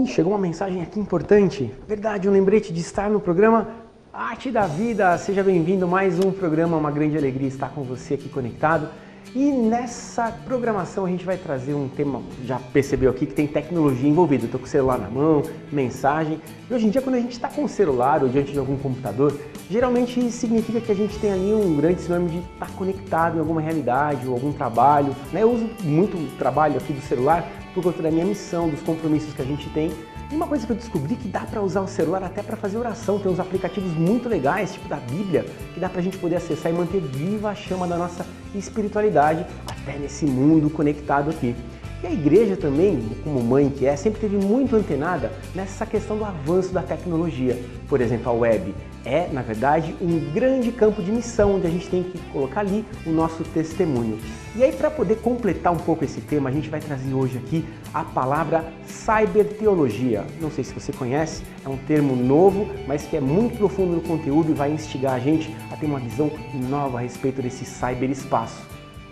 Chegou uma mensagem aqui importante. Verdade, um lembrete de estar no programa Arte da Vida. Seja bem-vindo a mais um programa, uma grande alegria estar com você aqui conectado. E nessa programação a gente vai trazer um tema, já percebeu aqui que tem tecnologia envolvida. Estou com o celular na mão, mensagem. E hoje em dia, quando a gente está com o celular ou diante de algum computador, geralmente significa que a gente tem ali um grande sinônimo de estar conectado em alguma realidade ou algum trabalho. Eu uso muito o trabalho aqui do celular por conta da minha missão, dos compromissos que a gente tem. E uma coisa que eu descobri que dá para usar o celular até para fazer oração. Tem uns aplicativos muito legais, tipo da Bíblia, que dá para a gente poder acessar e manter viva a chama da nossa espiritualidade até nesse mundo conectado aqui. E a igreja também, como mãe que é, sempre teve muito antenada nessa questão do avanço da tecnologia. Por exemplo, a web é, na verdade, um grande campo de missão, onde a gente tem que colocar ali o nosso testemunho. E aí, para poder completar um pouco esse tema, a gente vai trazer hoje aqui a palavra cyberteologia. Não sei se você conhece, é um termo novo, mas que é muito profundo no conteúdo e vai instigar a gente a ter uma visão nova a respeito desse cyberespaço.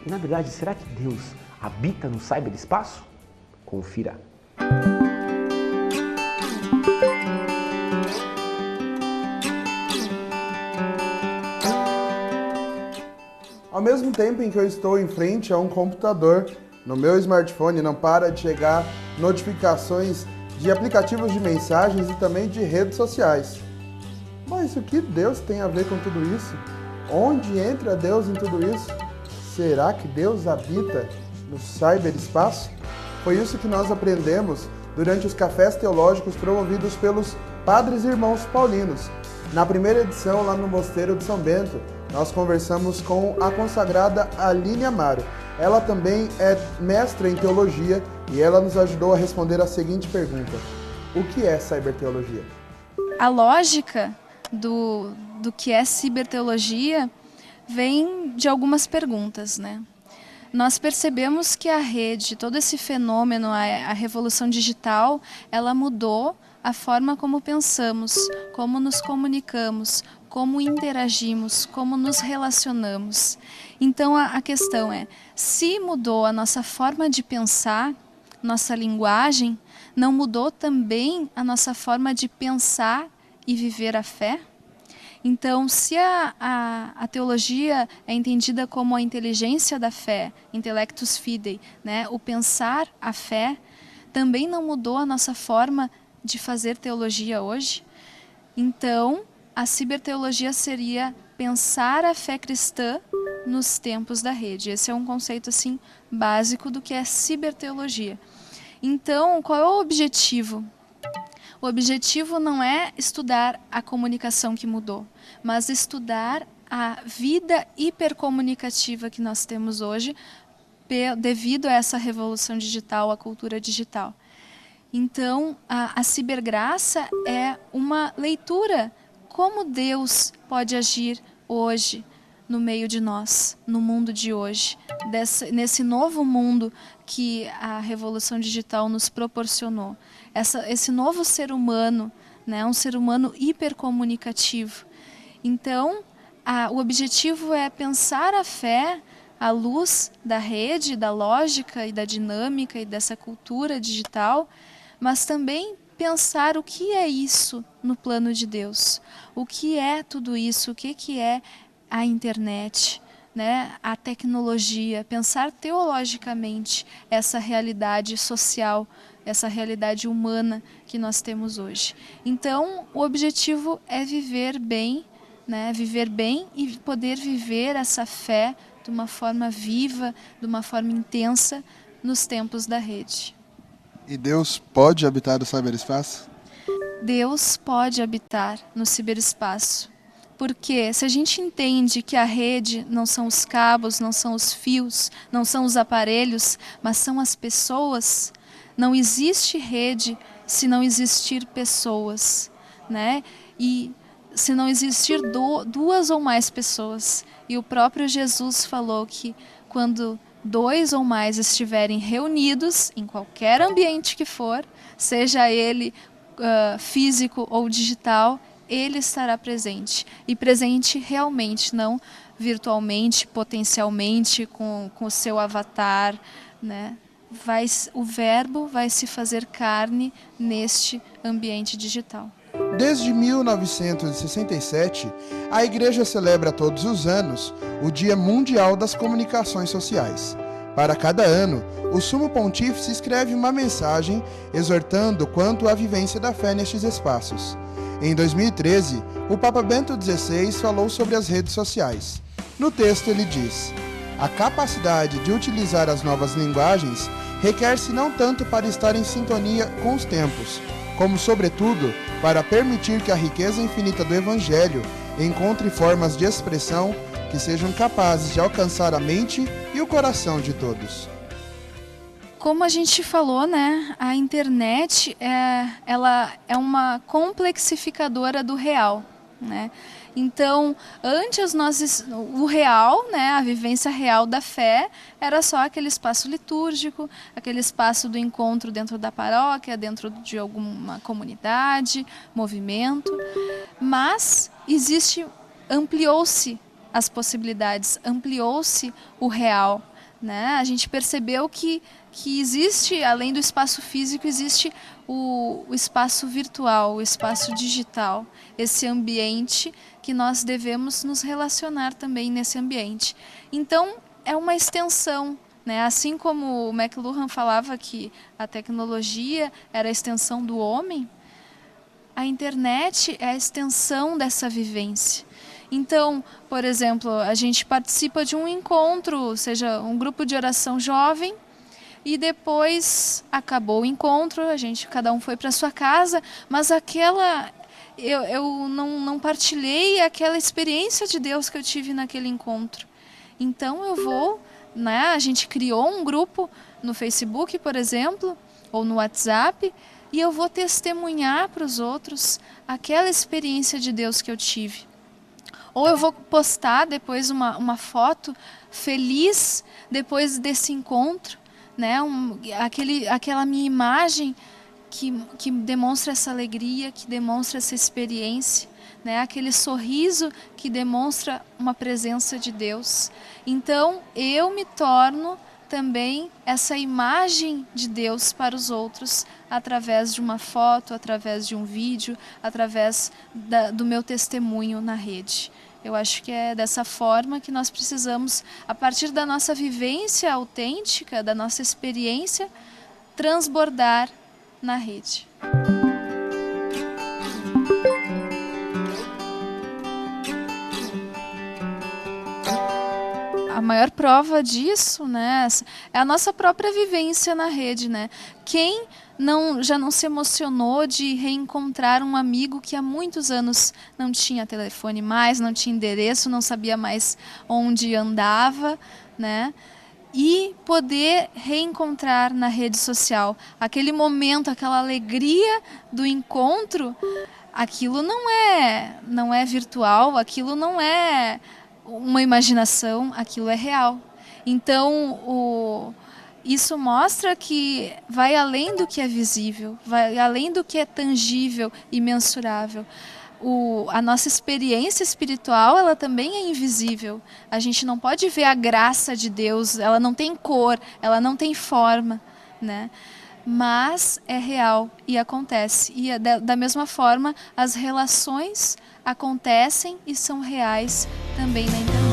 E, na verdade, será que Deus habita no cyberespaço? Confira. Ao mesmo tempo em que eu estou em frente a um computador, no meu smartphone não para de chegar notificações de aplicativos de mensagens e também de redes sociais. Mas o que Deus tem a ver com tudo isso? Onde entra Deus em tudo isso? Será que Deus habita no cyberespaço? Foi isso que nós aprendemos durante os cafés teológicos promovidos pelos Padres e Irmãos Paulinos. Na primeira edição, lá no Mosteiro de São Bento, nós conversamos com a consagrada Aline Amaro. Ela também é mestra em teologia e ela nos ajudou a responder a seguinte pergunta: o que é cyberteologia? A lógica do que é ciberteologia vem de algumas perguntas, né? Nós percebemos que a rede, todo esse fenômeno, a revolução digital, ela mudou a forma como pensamos, como nos comunicamos, como interagimos, como nos relacionamos. Então a questão é, se mudou a nossa forma de pensar, nossa linguagem, não mudou também a nossa forma de pensar e viver a fé? Então, se a teologia é entendida como a inteligência da fé, intellectus fidei, né, o pensar a fé, também não mudou a nossa forma de fazer teologia hoje? Então, a ciberteologia seria pensar a fé cristã nos tempos da rede. Esse é um conceito assim básico do que é ciberteologia. Então, qual é o objetivo? O objetivo não é estudar a comunicação que mudou, mas estudar a vida hipercomunicativa que nós temos hoje devido a essa revolução digital, a cultura digital. Então, a cibergraça é uma leitura como Deus pode agir hoje no meio de nós, no mundo de hoje, nesse novo mundo que a revolução digital nos proporcionou. Esse novo ser humano, né, um ser humano hipercomunicativo. Então, o objetivo é pensar a fé à luz da rede, da lógica e da dinâmica e dessa cultura digital, mas também pensar o que é isso no plano de Deus. O que é tudo isso? O que é a internet, né? A tecnologia? Pensar teologicamente essa realidade social, essa realidade humana que nós temos hoje. Então, o objetivo é viver bem, né? Viver bem e poder viver essa fé de uma forma viva, de uma forma intensa nos tempos da rede. E Deus pode habitar no cyberespaço? Deus pode habitar no ciberespaço. Porque se a gente entende que a rede não são os cabos, não são os fios, não são os aparelhos, mas são as pessoas, não existe rede se não existir pessoas, né? E se não existir duas ou mais pessoas. E o próprio Jesus falou que quando 2 ou mais estiverem reunidos em qualquer ambiente que for, seja ele físico ou digital, ele estará presente. E presente realmente, não virtualmente, potencialmente, com o seu avatar, né? o verbo vai se fazer carne neste ambiente digital. Desde 1967, a Igreja celebra todos os anos o Dia Mundial das Comunicações Sociais. Para cada ano, o Sumo Pontífice escreve uma mensagem exortando quanto à vivência da fé nestes espaços. Em 2013, o Papa Bento XVI falou sobre as redes sociais. No texto ele diz: a capacidade de utilizar as novas linguagens requer-se não tanto para estar em sintonia com os tempos, como, sobretudo, para permitir que a riqueza infinita do Evangelho encontre formas de expressão que sejam capazes de alcançar a mente e o coração de todos. Como a gente falou, né, a internet ela é uma complexificadora do real, né? Então, antes o real, né, a vivência real da fé, era só aquele espaço litúrgico, aquele espaço do encontro dentro da paróquia, dentro de alguma comunidade, movimento. Mas ampliou-se as possibilidades, ampliou-se o real, né? A gente percebeu que existe, além do espaço físico, existe o espaço virtual, o espaço digital, esse ambiente que nós devemos nos relacionar também nesse ambiente. Então, é uma extensão, né? Assim como o McLuhan falava que a tecnologia era a extensão do homem, a internet é a extensão dessa vivência. Então, por exemplo, a gente participa de um encontro, seja um grupo de oração jovem, e depois acabou o encontro, cada um foi para sua casa, mas eu não partilhei aquela experiência de Deus que eu tive naquele encontro. Então eu vou, né, a gente criou um grupo no Facebook, por exemplo, ou no WhatsApp, e eu vou testemunhar para os outros aquela experiência de Deus que eu tive. Ou eu vou postar depois uma foto feliz depois desse encontro, né? Aquela minha imagem que demonstra essa alegria, que demonstra essa experiência, né? Aquele sorriso que demonstra uma presença de Deus. Então, eu me torno também essa imagem de Deus para os outros, através de uma foto, através de um vídeo, através do meu testemunho na rede. Eu acho que é dessa forma que nós precisamos, a partir da nossa vivência autêntica, da nossa experiência, transbordar na rede. A maior prova disso, né, é a nossa própria vivência na rede, né? Quem já não se emocionou de reencontrar um amigo que há muitos anos não tinha telefone mais, não tinha endereço, não sabia mais onde andava, né? E poder reencontrar na rede social aquele momento, aquela alegria do encontro, aquilo não é virtual, aquilo não é uma imaginação, aquilo é real. Então, isso mostra que vai além do que é visível, vai além do que é tangível e mensurável. A nossa experiência espiritual, ela também é invisível. A gente não pode ver a graça de Deus, ela não tem cor, ela não tem forma, né? Mas é real e acontece. E da mesma forma, as relações acontecem e são reais também na internet.